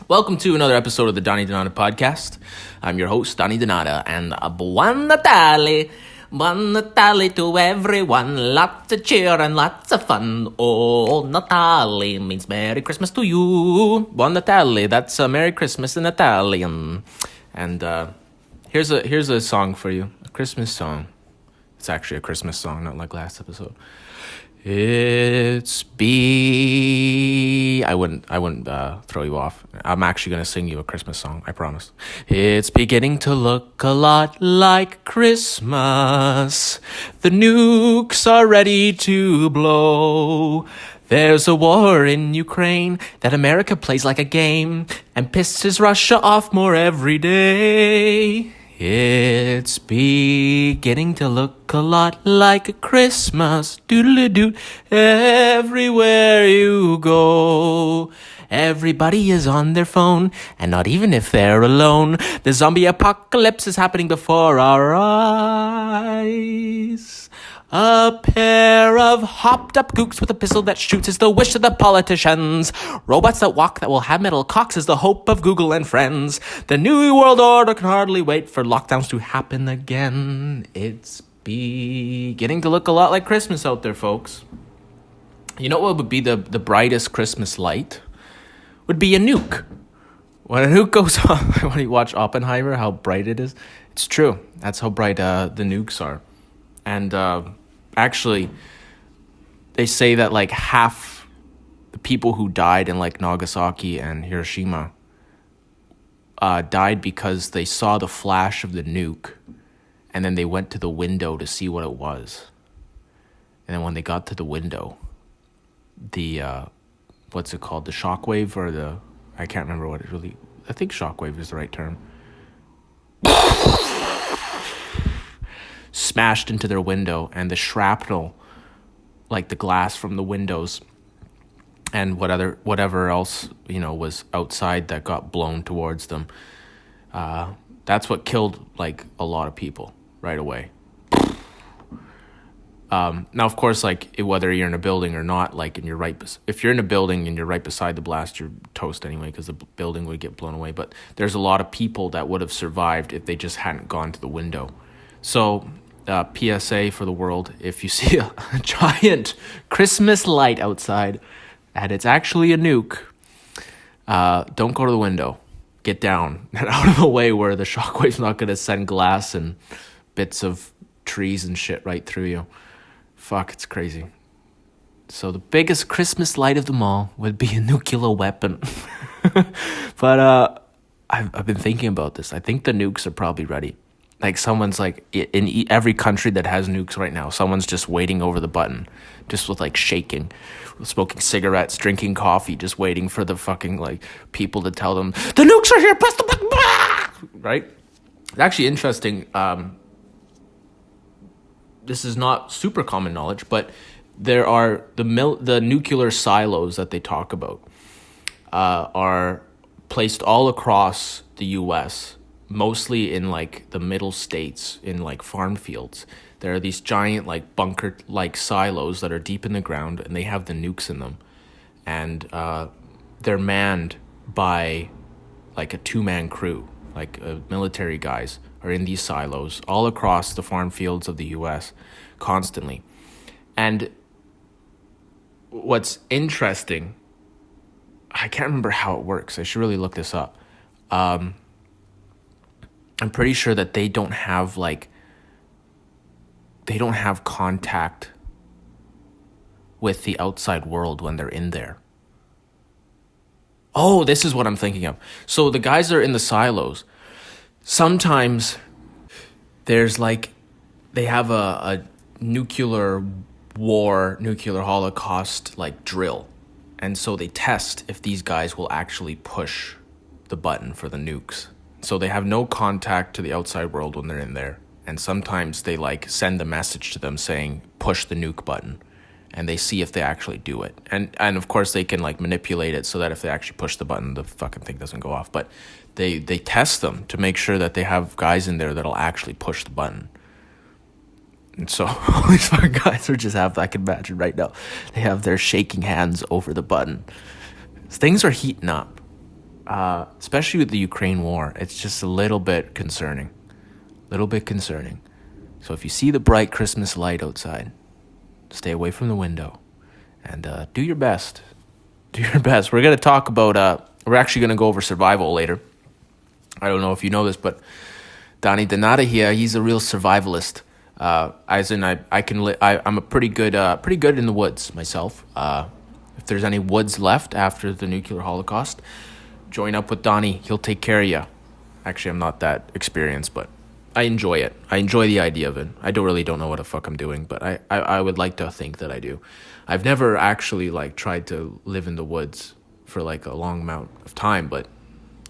Welcome to another episode of the Donny Donata podcast. I'm your host, Donny Donata, and Buon Natale! Buon Natale to everyone, lots of cheer and lots of fun. Oh, Natale means Merry Christmas to you. Buon Natale, that's Merry Christmas in Italian. And here's a song for you, a Christmas song. It's actually a Christmas song, not like last episode. I wouldn't throw you off. I'm actually going to sing you a Christmas song, I promise. It's beginning to look a lot like Christmas. The nukes are ready to blow. There's a war in Ukraine that America plays like a game and pisses Russia off more every day. It's beginning to look a lot like Christmas, doodle-doo, everywhere you go. Everybody is on their phone, and not even if they're alone. The zombie apocalypse is happening before our eyes. A pair of hopped-up kooks with a pistol that shoots is the wish of the politicians. Robots that walk that will have metal cocks is the hope of Google and friends. The New World Order can hardly wait for lockdowns to happen again. It's beginning to look a lot like Christmas out there, folks. You know what would be the brightest Christmas light? Would be a nuke. When a nuke goes off, when you watch Oppenheimer, how bright it is. It's true. That's how bright the nukes are. And actually, they say that like half the people who died in like Nagasaki and Hiroshima died because they saw the flash of the nuke and then they went to the window to see what it was. And then when they got to the window, the what's it called? The shockwave or I can't remember what it really, I think shockwave is the right term. Smashed into their window, and the shrapnel, like the glass from the windows and whatever else, was outside that got blown towards them. That's what killed like a lot of people right away. Now, of course, like whether you're in a building or not, like if you're in a building and you're right beside the blast, you're toast anyway because the building would get blown away. But there's a lot of people that would have survived if they just hadn't gone to the window. So, PSA for the world, if you see a giant Christmas light outside and it's actually a nuke, don't go to the window. Get down and out of the way where the shockwave's not going to send glass and bits of trees and shit right through you. Fuck, it's crazy. So the biggest Christmas light of them all would be a nuclear weapon. But I've been thinking about this. I think the nukes are probably ready. Like someone's like in every country that has nukes right now, someone's just waiting over the button, just with like shaking, smoking cigarettes, drinking coffee, just waiting for the fucking like people to tell them the nukes are here. Press the button, right? It's actually interesting. This is not super common knowledge, but there are the nuclear silos that they talk about are placed all across the U.S., mostly in like the middle states in like farm fields. There are these giant like bunker like silos that are deep in the ground, and they have the nukes in them, and they're manned by like a 2-man crew, like military guys are in these silos all across the farm fields of the US constantly. And what's interesting, I can't remember how it works, I should really look this up. I'm pretty sure that they don't have contact with the outside world when they're in there. Oh, this is what I'm thinking of. So the guys are in the silos. Sometimes there's they have a nuclear war, nuclear holocaust drill. And so they test if these guys will actually push the button for the nukes. So they have no contact to the outside world when they're in there. And sometimes they send a message to them saying, push the nuke button. And they see if they actually do it. And of course they can manipulate it so that if they actually push the button, the fucking thing doesn't go off. But they test them to make sure that they have guys in there that'll actually push the button. And so all these fucking guys are just I can imagine right now, they have their shaking hands over the button. Things are heating up. especially with the Ukraine war. It's just a little bit concerning. So if you see the bright Christmas light outside, stay away from the window and do your best. We're going to talk about, we're actually going to go over survival later. I don't know if you know this, but Donny here, he's a real survivalist. As in, I'm a pretty good in the woods myself. If there's any woods left after the nuclear holocaust, join up with Donny. He'll take care of you. Actually, I'm not that experienced, but I enjoy it. I enjoy the idea of it. I don't know what the fuck I'm doing, but I would like to think that I do. I've never actually tried to live in the woods for a long amount of time, but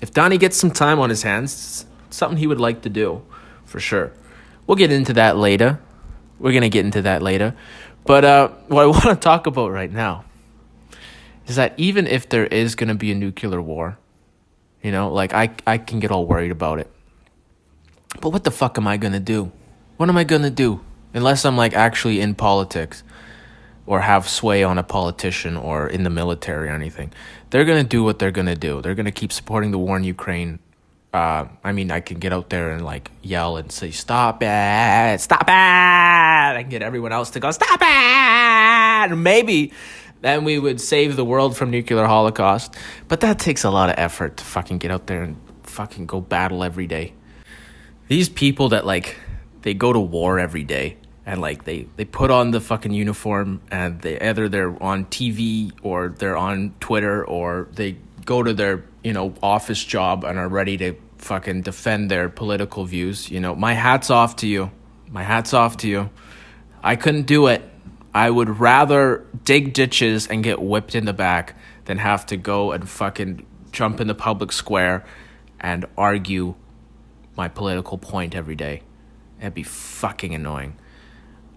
if Donny gets some time on his hands, it's something he would like to do, for sure. We'll get into that later. We're going to get into that later. But what I want to talk about right now is that even if there is going to be a nuclear war, I can get all worried about it. But what the fuck am I going to do? What am I going to do? Unless I'm actually in politics or have sway on a politician or in the military or anything. They're going to do what they're going to do. They're going to keep supporting the war in Ukraine. I can get out there and yell and say, stop it. I can get everyone else to go, stop it. And maybe then we would save the world from nuclear holocaust. But that takes a lot of effort to fucking get out there and fucking go battle every day. These people that they go to war every day and they put on the fucking uniform and they're on TV or they're on Twitter or they go to their, office job and are ready to fucking defend their political views. My hat's off to you. I couldn't do it. I would rather dig ditches and get whipped in the back than have to go and fucking jump in the public square and argue my political point every day. That'd be fucking annoying.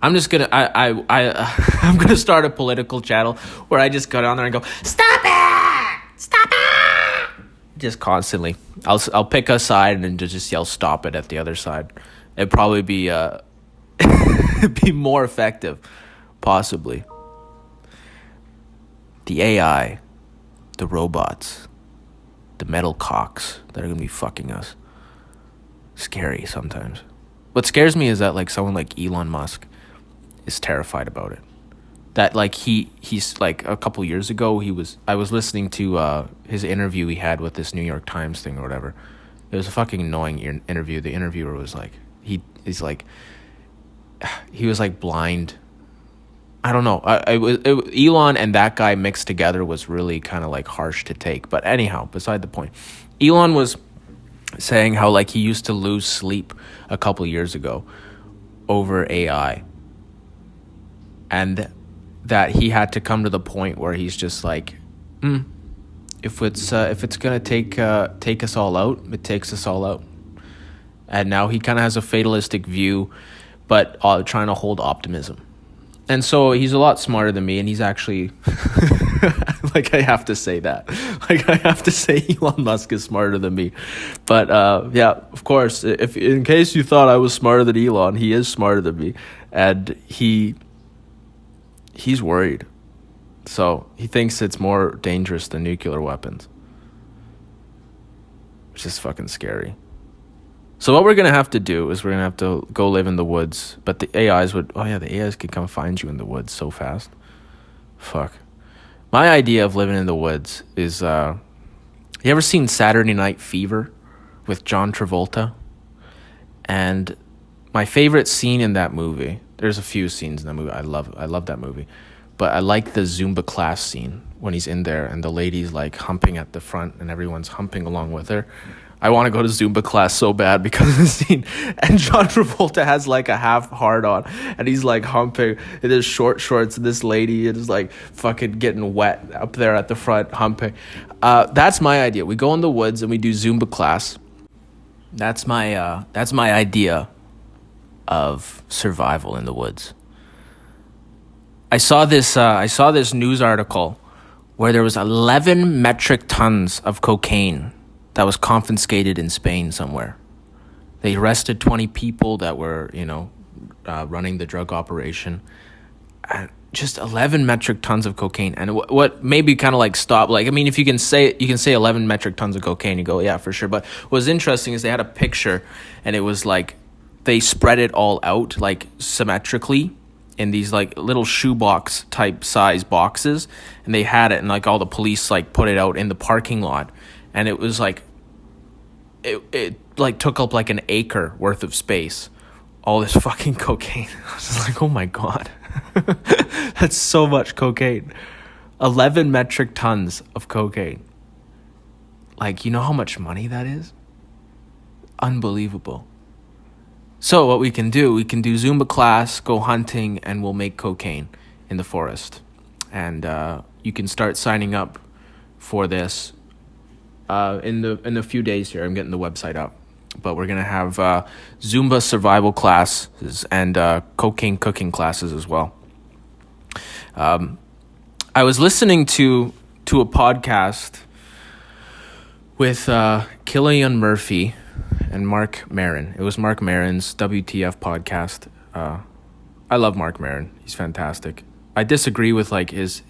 I'm just gonna I'm gonna start a political channel where I just go down there and go, stop it, just constantly. I'll pick a side and just yell stop it at the other side. It'd probably be be more effective, possibly. The AI, the robots, the metal cocks that are gonna be fucking us. Scary sometimes. What scares me is that someone like Elon Musk is terrified about it. That he's a couple years ago I was listening to his interview he had with this New York Times thing or whatever. It was a fucking annoying interview. The interviewer was he was blind. I don't know. Elon and that guy mixed together was really kind of harsh to take. But anyhow, beside the point, Elon was saying how he used to lose sleep a couple years ago over AI, and that he had to come to the point where he's just if it's gonna take us all out, it takes us all out. And now he kind of has a fatalistic view, but trying to hold optimism. And so he's a lot smarter than me, and he's actually I have to say that. I have to say Elon Musk is smarter than me. But yeah, of course, if in case you thought I was smarter than Elon, he is smarter than me, and he's worried. So he thinks it's more dangerous than nuclear weapons, which is fucking scary. So what we're going to have to do is we're going to have to go live in the woods. But the AIs could come find you in the woods so fast. Fuck. My idea of living in the woods is, you ever seen Saturday Night Fever with John Travolta? And my favorite scene in that movie, there's a few scenes in that movie. I love that movie. But I like the Zumba class scene when he's in there and the lady's humping at the front and everyone's humping along with her. I want to go to Zumba class so bad because of the scene. And John Travolta has a half hard on and he's humping in his short shorts, and this lady is fucking getting wet up there at the front humping. That's my idea. We go in the woods and we do Zumba class. That's my idea of survival in the woods. I saw this news article where there was 11 metric tons of cocaine that was confiscated in Spain somewhere. They arrested 20 people that were, running the drug operation. And just 11 metric tons of cocaine. And what maybe kind of like stop, like, I mean, if you can say 11 metric tons of cocaine, you go, yeah, for sure. But what was interesting is they had a picture, and it was like they spread it all out like symmetrically in these like little shoebox type size boxes, and they had it, and like all the police like put it out in the parking lot, and it was like it like took up like an acre worth of space, all this fucking cocaine. I was just like, oh my god. That's so much cocaine. 11 metric tons of cocaine. Like, you know how much money that is? Unbelievable. So what we can do Zumba class, go hunting, and we'll make cocaine in the forest. And you can start signing up for this in the few days here. I'm getting the website up. But we're going to have Zumba survival classes and cocaine cooking classes as well. I was listening to a podcast with Cillian Murphy and Mark Maron. It was Mark Maron's WTF podcast. I love Mark Maron. He's fantastic. I disagree with like his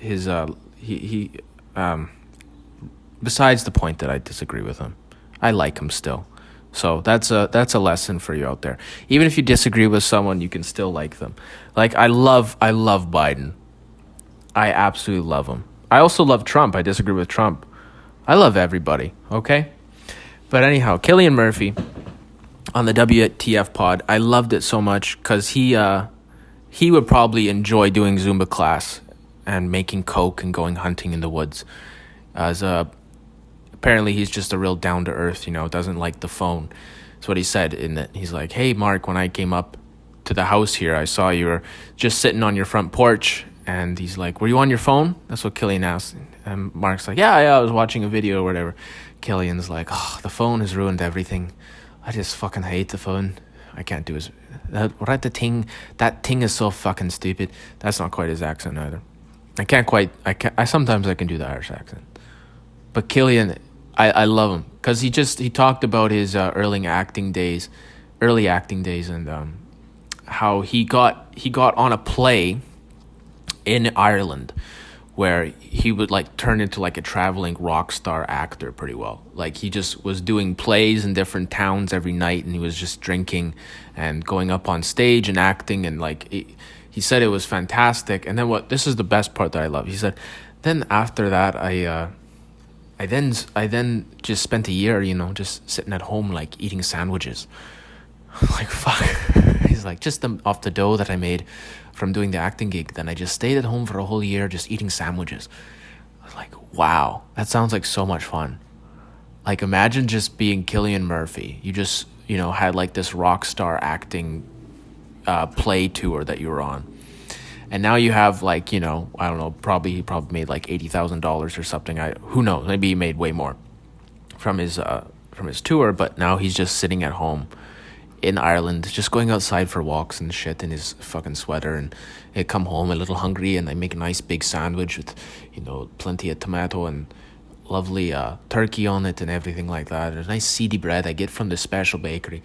besides the point that I disagree with him, I like him still. So that's a lesson for you out there. Even if you disagree with someone, you can still like them. Like I love Biden. I absolutely love him. I also love Trump. I disagree with Trump. I love everybody, okay? But anyhow, Cillian Murphy on the WTF pod, I loved it so much because he would probably enjoy doing Zumba class and making coke and going hunting in the woods. As apparently he's just a real down-to-earth, doesn't like the phone. That's what he said in that. He's like, hey, Mark, when I came up to the house here, I saw you were just sitting on your front porch. And he's like, were you on your phone? That's what Cillian asked. And Mark's like, yeah, I was watching a video or whatever. Cillian's like, oh, the phone has ruined everything. I just fucking hate the phone. I can't do his... That thing is so fucking stupid. That's not quite his accent either. Sometimes I can do the Irish accent. But Cillian, I love him. Because he talked about his early acting days and how he got on a play in Ireland where he would like turn into like a traveling rock star actor pretty well. Like he just was doing plays in different towns every night, and he was just drinking and going up on stage and acting, and like he said it was fantastic. And then this is the best part that I love. He said, then after that I then just spent a year, just sitting at home like eating sandwiches. Like fuck. He's like, just off the dough that I made from doing the acting gig, then I just stayed at home for a whole year just eating sandwiches. I was like, wow, that sounds like so much fun. Like imagine just being Cillian Murphy. You just, had like this rock star acting play tour that you were on. And now you have like, I don't know, he probably made like $80,000 or something. Who knows? Maybe he made way more from his tour, but now he's just sitting at home in Ireland, just going outside for walks and shit in his fucking sweater, and I come home a little hungry, and I make a nice big sandwich with, plenty of tomato and lovely turkey on it and everything like that. There's nice seedy bread I get from the special bakery,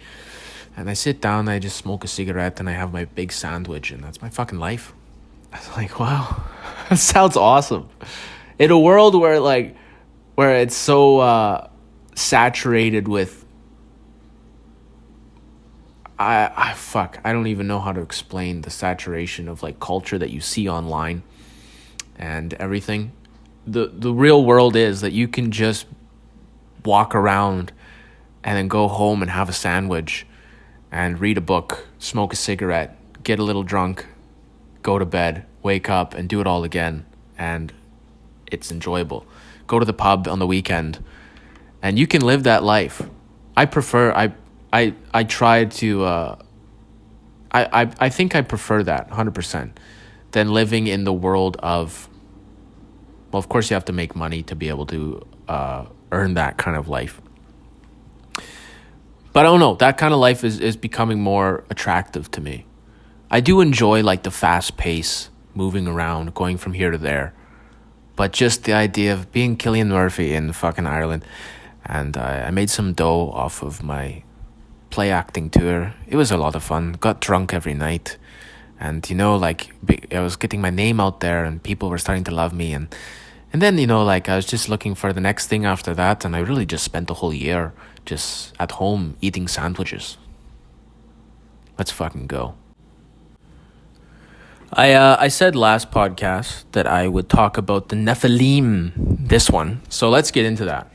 and I sit down, I just smoke a cigarette, and I have my big sandwich, and that's my fucking life. I was like, wow, that sounds awesome. In a world where it's so saturated with I don't even know how to explain the saturation of like culture that you see online and everything. The real world is that you can just walk around and then go home and have a sandwich and read a book, smoke a cigarette, get a little drunk, go to bed, wake up and do it all again, and it's enjoyable. Go to the pub on the weekend and you can live that life. I think I prefer that 100% than living in the world of, well, of course you have to make money to be able to earn that kind of life. But I don't know, that kind of life is becoming more attractive to me. I do enjoy like the fast pace, moving around, going from here to there. But just the idea of being Cillian Murphy in fucking Ireland, and I made some dough off of my play acting tour. It was a lot of fun. Got drunk every night, And, I was getting my name out there and people were starting to love me. And then, I was just looking for the next thing after that. And I really just spent the whole year just at home eating sandwiches. Let's fucking go. I said last podcast that I would talk about the Nephilim this one. So let's get into that.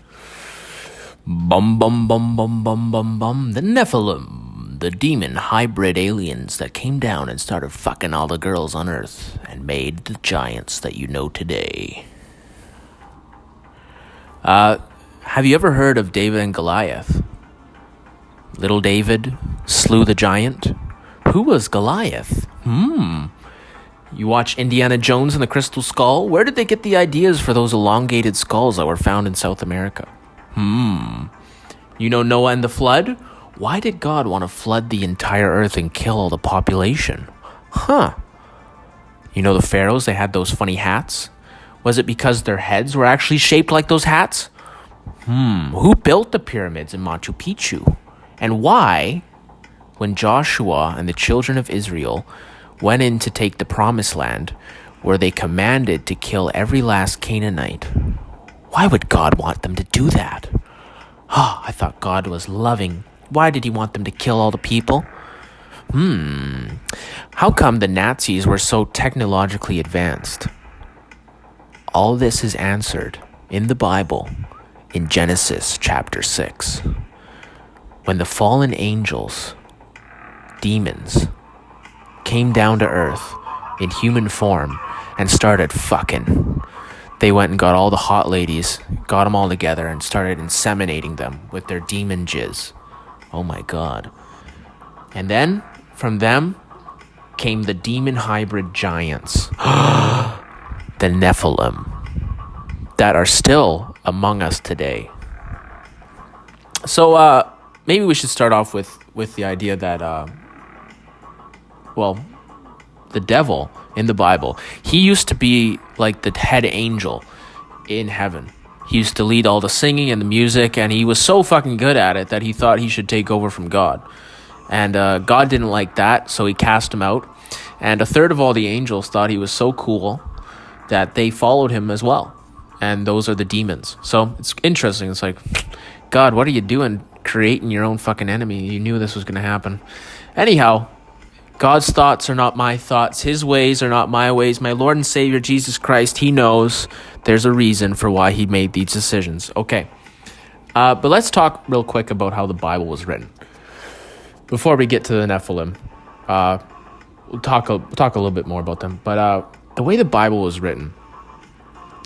Bum, bum, bum, bum, bum, bum, bum. The Nephilim. The demon hybrid aliens that came down and started fucking all the girls on Earth and made the giants that you know today. Have you ever heard of David and Goliath? Little David slew the giant. Who was Goliath? You watch Indiana Jones and the Crystal Skull? Where did they get the ideas for those elongated skulls that were found in South America? You know Noah and the flood? Why did God want to flood the entire earth and kill all the population? You know the pharaohs, they had those funny hats? Was it because their heads were actually shaped like those hats? Who built the pyramids in Machu Picchu? And why, when Joshua and the children of Israel went in to take the promised land, were they commanded to kill every last Canaanite? Why would God want them to do that? I thought God was loving. Why did he want them to kill all the people? How come the Nazis were so technologically advanced? All this is answered in the Bible in Genesis chapter 6. When the fallen angels, demons, came down to earth in human form and started fucking. They went and got all the hot ladies, got them all together and started inseminating them with their demon jizz. Oh my God. And then from them came the demon hybrid giants, the Nephilim, that are still among us today. So maybe we should start off with the idea that, the devil in the Bible, he used to be like the head angel in heaven. He used to lead all the singing and the music, and he was so fucking good at it that he thought he should take over from God. And God didn't like that, so he cast him out. And a third of all the angels thought he was so cool that they followed him as well. And those are the demons. So it's interesting. It's like, God, what are you doing creating your own fucking enemy? You knew this was going to happen. Anyhow, God's thoughts are not my thoughts. His ways are not my ways. My Lord and Savior, Jesus Christ, he knows there's a reason for why he made these decisions. Okay. But let's talk real quick about how the Bible was written. Before we get to the Nephilim, we'll talk a little bit more about them. But the way the Bible was written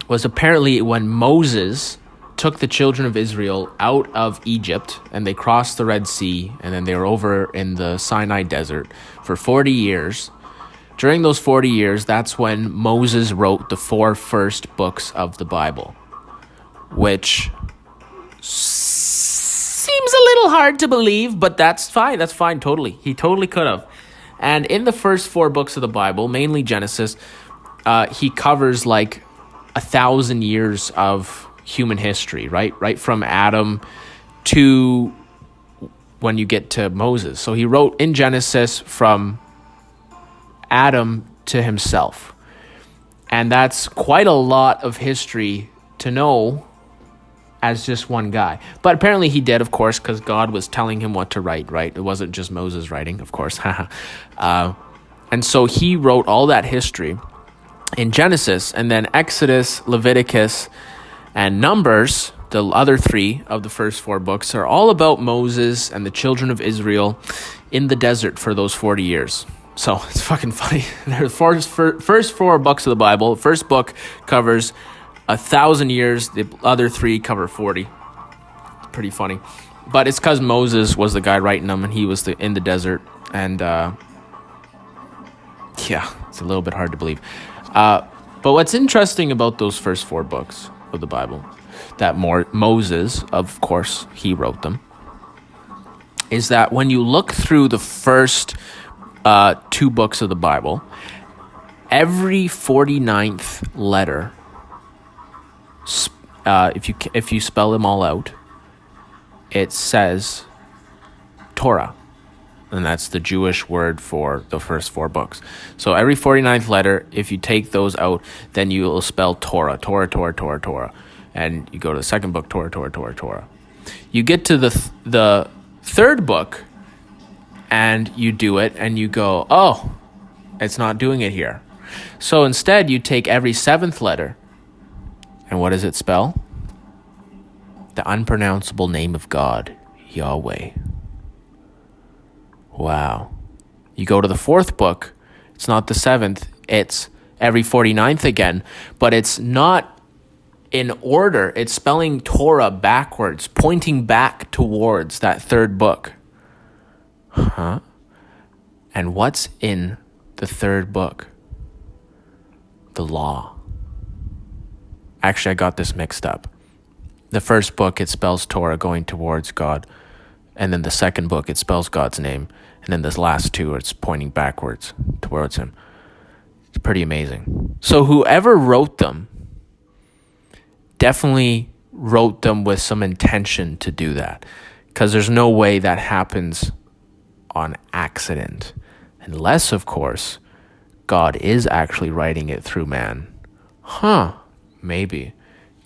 was apparently when Moses took the children of Israel out of Egypt and they crossed the Red Sea, and then they were over in the Sinai desert for 40 years. During those 40 years, that's when Moses wrote the 4 first books of the Bible, which seems a little hard to believe, but that's fine. That's fine, totally. He totally could have. And in the first 4 books of the Bible, mainly Genesis, he covers like 1,000 years of human history, right from Adam to when you get to Moses. So he wrote in Genesis from Adam to himself, and that's quite a lot of history to know as just one guy. But apparently he did, of course, because God was telling him what to write, right? It wasn't just Moses writing, of course. And so he wrote all that history in Genesis, and then Exodus, Leviticus, and Numbers, the other 3 of the first 4 books, are all about Moses and the children of Israel in the desert for those 40 years. So it's fucking funny. There are the first 4 books of the Bible. The first book covers 1,000 years. The other 3 cover 40. Pretty funny. But it's because Moses was the guy writing them, and he was in the desert. And it's a little bit hard to believe. But what's interesting about those first 4 books of the Bible, that Moses, of course, he wrote them, is that when you look through the first 2 books of the Bible, every 49th letter, if you spell them all out, it says Torah. And that's the Jewish word for the first 4 books. So every 49th letter, if you take those out, then you will spell Torah, Torah, Torah, Torah, Torah. And you go to the second book, Torah, Torah, Torah, Torah. You get to the third book, and you do it, and you go, oh, it's not doing it here. So instead, you take every 7th letter, and what does it spell? The unpronounceable name of God, Yahweh. Wow. You go to the 4th book, it's not the 7th, it's every 49th again, but it's not in order. It's spelling Torah backwards, pointing back towards that 3rd book. Huh? And what's in the 3rd book? The law. Actually, I got this mixed up. The first book, it spells Torah going towards God. And then the second book, it spells God's name. And then this last 2, it's pointing backwards towards him. It's pretty amazing. So whoever wrote them definitely wrote them with some intention to do that. Because there's no way that happens on accident. Unless, of course, God is actually writing it through man. Huh. Maybe.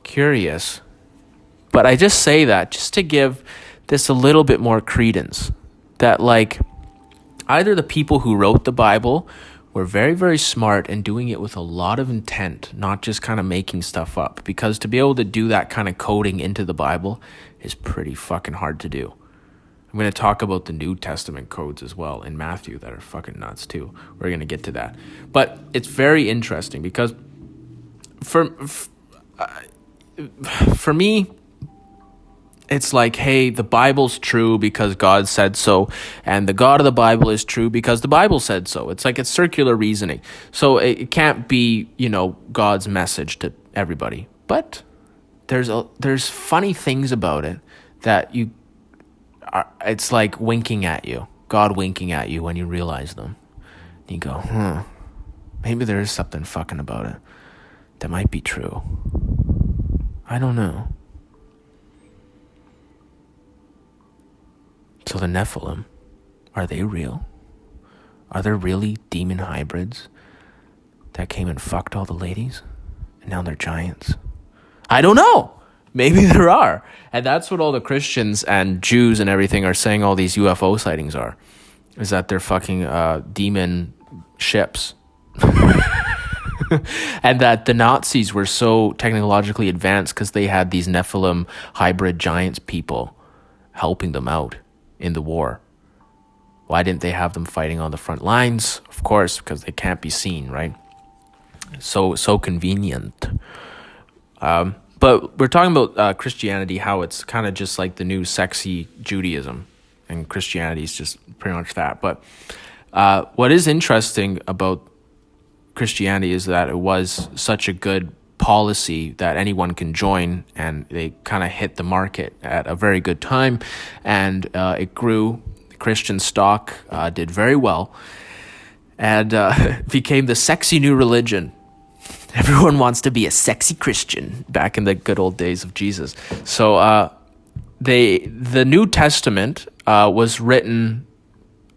Curious. But I just say that just to give this a little bit more credence. That, like, either the people who wrote the Bible were very, very smart and doing it with a lot of intent, not just kind of making stuff up. Because to be able to do that kind of coding into the Bible is pretty fucking hard to do. I'm going to talk about the New Testament codes as well in Matthew that are fucking nuts too. We're going to get to that. But it's very interesting because for me, it's like, hey, the Bible's true because God said so, and the God of the Bible is true because the Bible said so. It's like it's circular reasoning. So it can't be, God's message to everybody. But there's funny things about it that it's like winking at you, God winking at you when you realize them. You go, maybe there is something fucking about it that might be true. I don't know. So the Nephilim, are they real? Are there really demon hybrids that came and fucked all the ladies? And now they're giants? I don't know. Maybe there are. And that's what all the Christians and Jews and everything are saying all these UFO sightings are. Is that they're fucking demon ships. And that the Nazis were so technologically advanced because they had these Nephilim hybrid giants people helping them out in the war. Why didn't they have them fighting on the front lines? Of course, because they can't be seen, right? So convenient. But we're talking about Christianity, how it's kind of just like the new sexy Judaism, and Christianity is just pretty much that. But what is interesting about Christianity is that it was such a good policy that anyone can join, and they kind of hit the market at a very good time, and it grew. The Christian stock did very well, and became the sexy new religion. Everyone wants to be a sexy Christian back in the good old days of Jesus. So the New Testament was written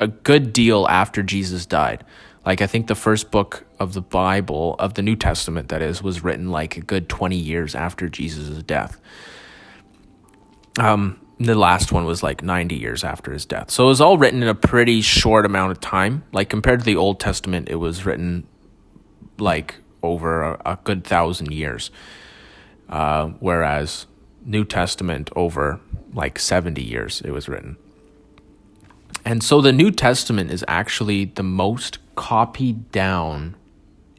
a good deal after Jesus died. Like, I think the first book of the Bible, of the New Testament, that is, was written like a good 20 years after Jesus' death. The last one was like 90 years after his death. So it was all written in a pretty short amount of time. Like, compared to the Old Testament, it was written like over a good 1,000 years. Whereas New Testament, over like 70 years it was written. And so the New Testament is actually the most copied down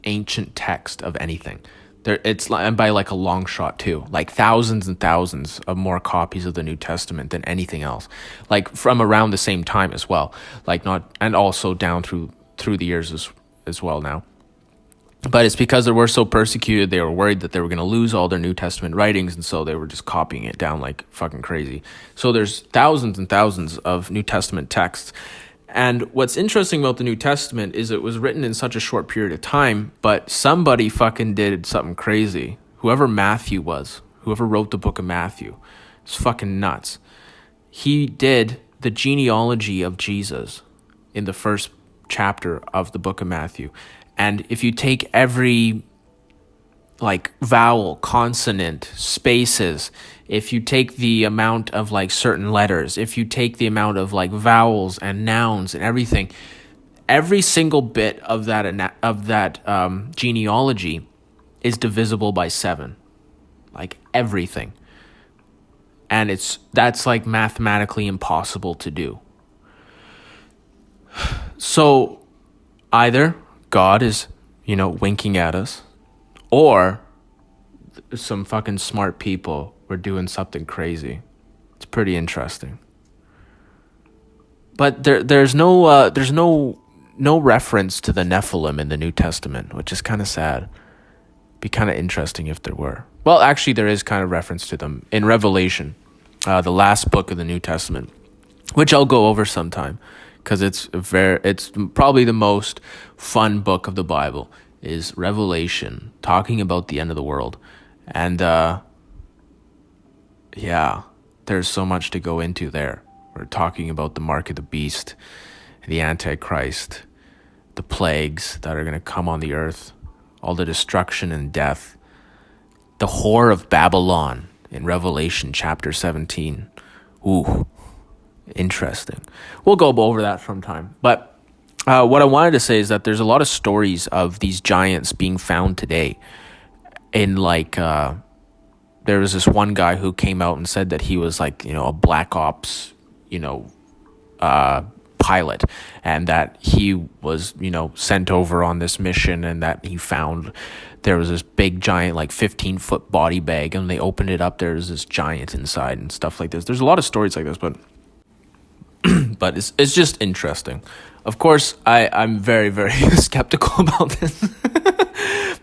ancient text of anything. And by like a long shot too, like thousands and thousands of more copies of the New Testament than anything else, like from around the same time as well, like not, and also down through the years as well now. But it's because they were so persecuted, they were worried that they were going to lose all their New Testament writings, and so they were just copying it down like fucking crazy. So there's thousands and thousands of New Testament texts. And what's interesting about the New Testament is it was written in such a short period of time, but somebody fucking did something crazy. Whoever Matthew was, whoever wrote the book of Matthew, it's fucking nuts. He did the genealogy of Jesus in the first chapter of the book of Matthew. And if you take every like vowel, consonant, spaces, if you take the amount of like certain letters, if you take the amount of like vowels and nouns and everything, every single bit of that genealogy is divisible by 7, like everything. And that's like mathematically impossible to do. So either God is, winking at us, or some fucking smart people were doing something crazy. It's pretty interesting. But there's no reference to the Nephilim in the New Testament, which is kind of sad. Be kind of interesting if there were. Well, actually, there is kind of reference to them in Revelation, the last book of the New Testament, which I'll go over sometime, because it's probably the most fun book of the Bible is Revelation, talking about the end of the world. And there's so much to go into there. We're talking about the mark of the beast, the Antichrist, the plagues that are going to come on the earth, all the destruction and death, the whore of Babylon in Revelation chapter 17. Ooh, interesting. We'll go over that sometime. But what I wanted to say is that there's a lot of stories of these giants being found today. In like, there was this one guy who came out and said that he was like, a Black Ops, pilot, and that he was, sent over on this mission, and that he found there was this big giant, like 15-foot body bag, and they opened it up. There was this giant inside and stuff like this. There's a lot of stories like this, but but it's just interesting. Of course, I'm very, very skeptical about this.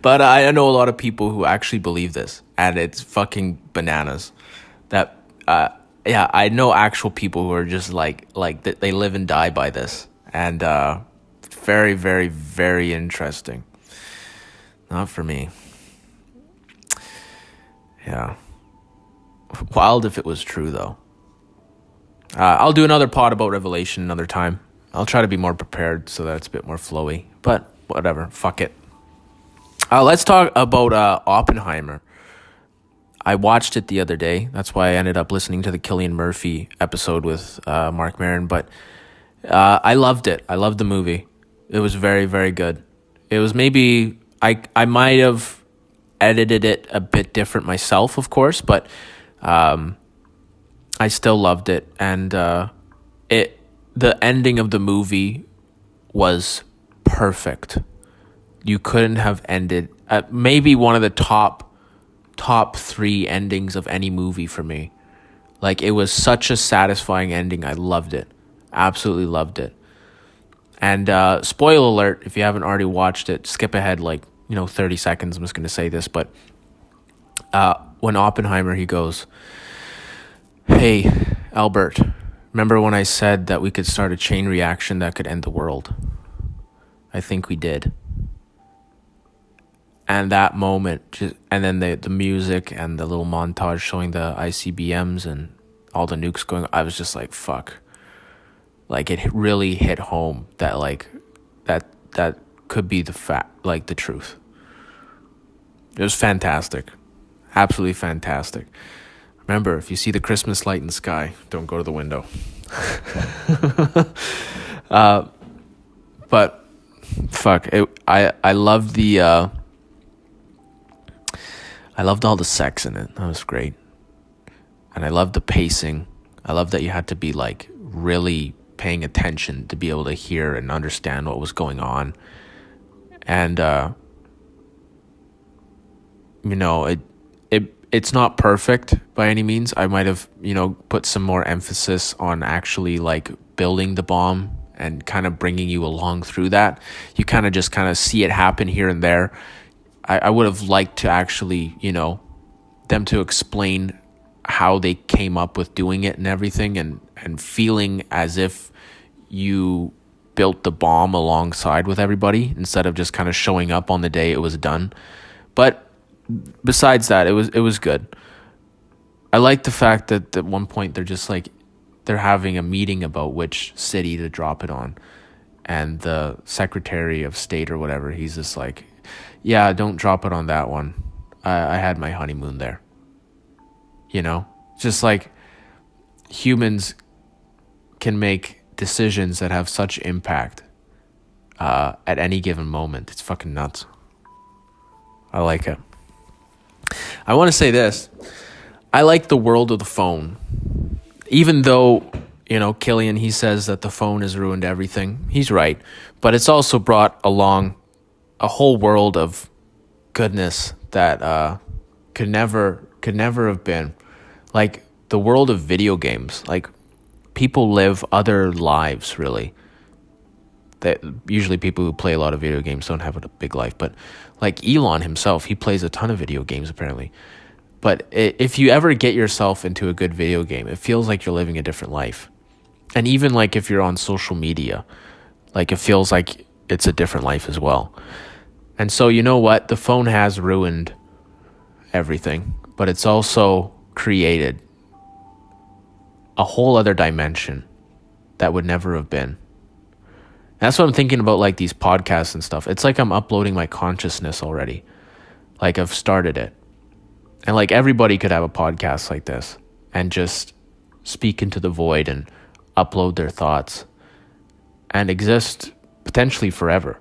But I know a lot of people who actually believe this, and it's fucking bananas. That, I know actual people who are just like they live and die by this, and very, very, very interesting. Not for me. Yeah. Wild if it was true, though. I'll do another pod about Revelation another time. I'll try to be more prepared so that it's a bit more flowy, but whatever. Fuck it. Let's talk about Oppenheimer. I watched it the other day. That's why I ended up listening to the Cillian Murphy episode with Mark Maron. But I loved it. I loved the movie. It was very, very good. It was maybe... I might have edited it a bit different myself, of course, but I still loved it. And the ending of the movie was perfect. You couldn't have ended maybe one of the top 3 endings of any movie for me. Like, it was such a satisfying ending. I loved it. Absolutely loved it. And spoiler alert, if you haven't already watched it, skip ahead 30 seconds. I'm just going to say this, but when Oppenheimer, he goes, "Hey, Albert, remember when I said that we could start a chain reaction that could end the world? I think we did." And that moment, and then the music and the little montage showing the ICBMs and all the nukes going, I was just like, fuck. Like, it really hit home that, like, that could be the truth. It was fantastic. Absolutely fantastic. Remember, if you see the Christmas light in the sky, don't go to the window. But, fuck, I loved the... I loved all the sex in it. That was great. And I loved the pacing. I loved that you had to be, like, really paying attention to be able to hear and understand what was going on. And, it's not perfect by any means. I might have, put some more emphasis on actually, like, building the bomb and kind of bringing you along through that. You kind of see it happen here and there. I would have liked to actually, them to explain how they came up with doing it and everything, and feeling as if you built the bomb alongside with everybody instead of just kind of showing up on the day it was done. But besides that, it was good. I like the fact that at one point they're just like, they're having a meeting about which city to drop it on. And the Secretary of State or whatever, he's just like, yeah, don't drop it on that one. I had my honeymoon there. You know? Just like humans can make decisions that have such impact at any given moment. It's fucking nuts. I like it. I want to say this. I like the world of the phone. Even though, Killian, he says that the phone has ruined everything. He's right. But it's also brought along a whole world of goodness that could never have been. Like the world of video games. Like people live other lives, really. That usually people who play a lot of video games don't have a big life. But like Elon himself, he plays a ton of video games apparently. But if you ever get yourself into a good video game, it feels like you're living a different life. And even like if you're on social media, like it feels like it's a different life as well. And so you know what? The phone has ruined everything, but it's also created a whole other dimension that would never have been. That's what I'm thinking about, like these podcasts and stuff. It's like I'm uploading my consciousness already. Like I've started it. And like everybody could have a podcast like this and just speak into the void and upload their thoughts and exist potentially forever.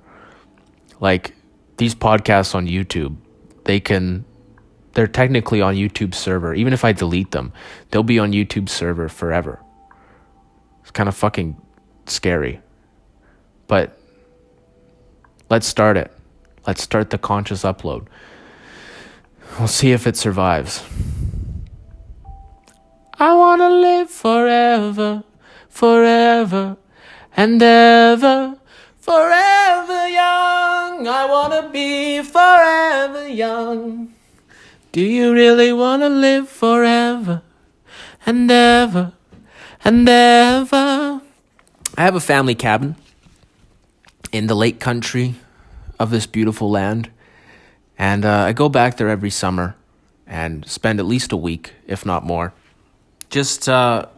Like these podcasts on YouTube, they're technically on YouTube's server. Even if I delete them, they'll be on YouTube's server forever. It's kind of fucking scary. But let's start it. Let's start the conscious upload. We'll see if it survives. I want to live forever, forever and ever, forever young. I want to be forever young. Do you really want to live forever and ever and ever? I have a family cabin in the lake country of this beautiful land. And I go back there every summer and spend at least a week, if not more. Just,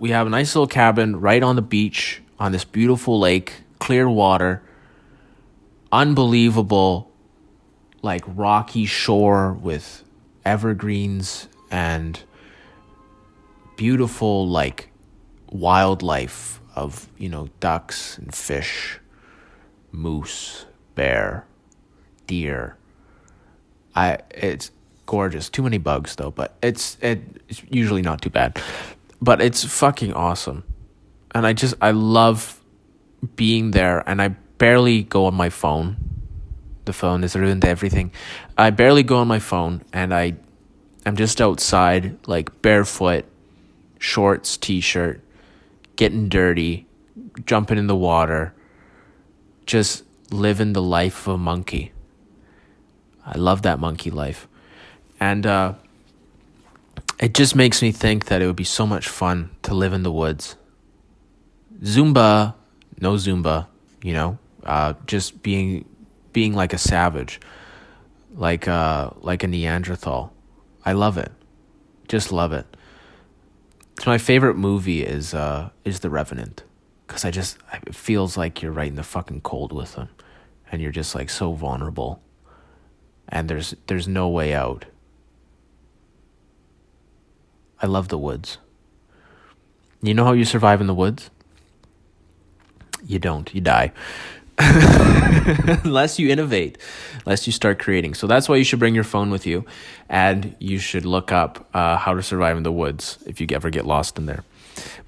we have a nice little cabin right on the beach on this beautiful lake, clear water, unbelievable, like rocky shore with evergreens and beautiful, like wildlife of, ducks and fish, moose, bear, deer. It's gorgeous. Too many bugs though, but it's usually not too bad. But it's fucking awesome. And I love being there, and I barely go on my phone. The phone has ruined everything. I barely go on my phone, and I'm just outside, like barefoot, shorts, t-shirt, getting dirty, jumping in the water, just living the life of a monkey. I love that monkey life. And it just makes me think that it would be so much fun to live in the woods. No Zumba, just being like a savage, like a Neanderthal. I love it. Just love it. So my favorite movie is The Revenant, because it feels like you're right in the fucking cold with them, and you're just like so vulnerable. And there's no way out. I love the woods. You know how you survive in the woods? You don't. You die. Unless you innovate. Unless you start creating. So that's why you should bring your phone with you. And you should look up how to survive in the woods if you ever get lost in there.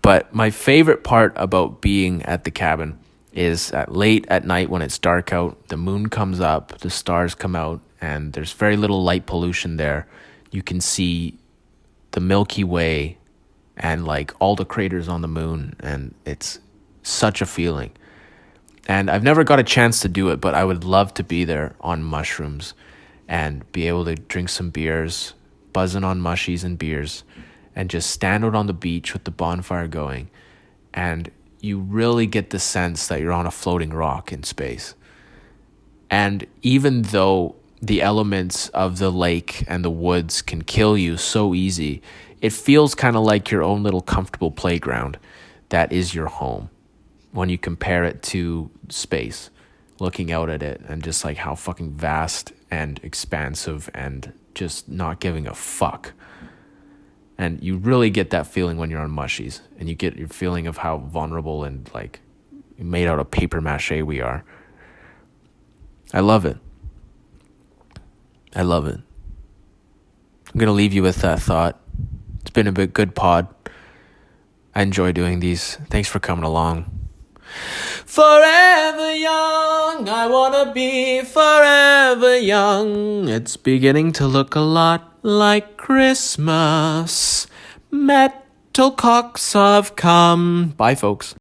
But my favorite part about being at the cabin is late at night when it's dark out, the moon comes up, the stars come out, and there's very little light pollution there. You can see the Milky Way and like all the craters on the moon, and it's such a feeling. And I've never got a chance to do it, but I would love to be there on mushrooms and be able to drink some beers, buzzing on mushies and beers, and just stand out on the beach with the bonfire going. And you really get the sense that you're on a floating rock in space. And even though the elements of the lake and the woods can kill you so easy, it feels kind of like your own little comfortable playground that is your home. when you compare it to space, looking out at it and just like how fucking vast and expansive and just not giving a fuck. And you really get that feeling when you're on mushies, and you get your feeling of how vulnerable and like made out of paper mache we are. I love it. I love it. I'm going to leave you with that thought. It's been a good pod. I enjoy doing these. Thanks for coming along. Forever young, I wanna be forever young. It's beginning to look a lot like Christmas. Metal cocks have come. Bye, folks.